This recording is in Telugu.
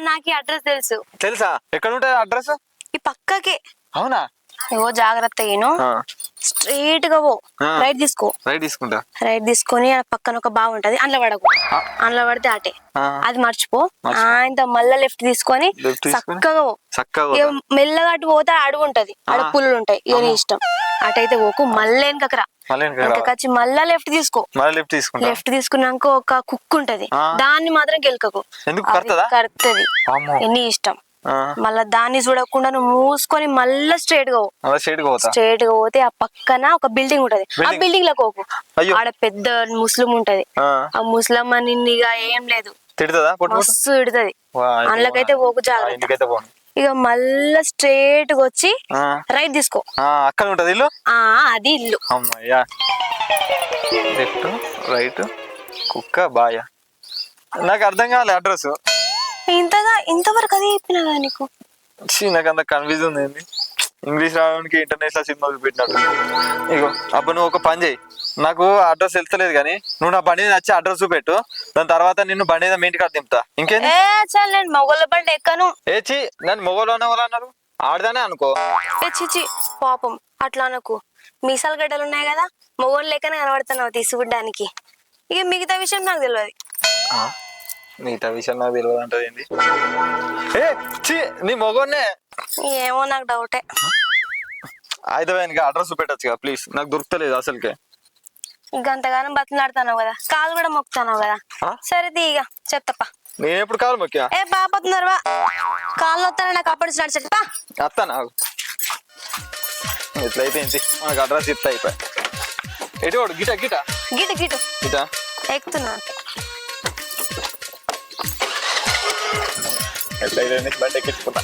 నాకు అడ్రస్ తెలుసు. తెలుసా? ఎక్కడ ఉంటుంది అడ్రస్? ఈ పక్కకే. అవునా? ఏవో జాగ్రత్త ఏను స్ట్రైట్ గా పో, రైట్ తీసుకో. రైట్ తీసుకుంటా. రైట్ తీసుకొని ఆ పక్కన ఒక బావి ఉంటది, అందులో పడకు. అందులో పడితే అటే, అది మర్చిపో. ఇంత మళ్ళా లెఫ్ట్ తీసుకొని చక్కగా పో. మెల్లగా అటు పోతే అడుగు ఉంటది, ఆడ పుల్లు ఉంటాయి, ఇక నీ ఇష్టం. అటైతే పోకు. మళ్ళీ వెనకరా, వెనకచ్చి మళ్ళా లెఫ్ట్ తీసుకో. లెఫ్ట్ తీసుకున్నాక ఒక కుక్ ఉంటది, దాన్ని మాత్రం గెలకకు, కరుతుంది. నీ ఇష్టం. మళ్ళా దాన్ని చూడకుండా నువ్వు మూసుకొని మళ్ళా స్ట్రైట్ గా స్ట్రైట్ గా పోతే ఆ పక్కన ఒక బిల్డింగ్ ఉంటది, ఆ బిల్డింగ్ లో కోకు. ఆడ పెద్ద ముస్లిం ఉంటది, ఆ ముస్లిం అని ఇక ఏం లేదు, మస్తు తిడుతుంది. అందులోకైతే పోకు, జాగ్రత్త. ఇక మళ్ళా స్ట్రైట్ గా వచ్చి రైట్ తీసుకో. అక్కడ ఉంటది ఇల్లు. అది ఇల్లు. లెఫ్ట్ రైట్ కుక్క బాయ. నాకు అర్థం కావాలి అడ్రస్. ఇంతవరకు అదే చెప్పినా కదా నీకు. నాకు అంత కన్ఫ్యూజన్ ఉంది. ఇంగ్లీష్ రావడానికి ఇంటర్నేషనల్ సినిమా పెట్టినట్టు. ఇగో అప్పుడు నువ్వు ఒక పని చేయి, నాకు అడ్రస్ వెళ్తలేదు కానీ నువ్వు నా బండి వచ్చి అడ్రస్ చూపెట్టు, దాని తర్వాత నిన్ను బండి మీద మీ ఇంటికాడ దింపుతా. ఇంకేంది? నేను మొగోళ్ళ బండి ఎక్కను. ఏచి నన్ను మొగోళ్ళు అనే అన్నారు, ఆడదానే అనుకో. చిచి పాపం అట్లా అనకు. మీసాలు గడ్డలు ఉన్నాయి కదా, మొగోళ్ళు లెక్కనే కనబడుతున్నావు తీసుకుంటానికి. ఇక మిగతా విషయం నాకు తెలియదు. మిగతా విషయం నాకు తెలియదు అంటే ఏంది? నీ మొగోన్నే. ఏమో నాకు డౌటే. అయితే అడ్రస్ పెట్టచ్చు కదా ప్లీజ్, నాకు దొరుకుతలేదు అసలుకే. గంతగానం బతులాడుతున్నావు కదా, కాలు కూడా మొక్కుతున్నావు కదా. సరే ఇక చెప్తాపా. నేను ఎప్పుడు కాలు మొక్కా? బాపోతున్నారు కాళ్ళు వస్తాను, నాకు అప్పటి నడిచేటా అత్తా. నాకు ఎట్లయితే ఏంటి, మనకు అడ్రస్ ఇస్తా అయిపోయి. ఎటు గిట గిట గిట గిట గిట ఎక్కుతున్నా. ఎట్లయితే బండి ఎక్కించుకున్నా.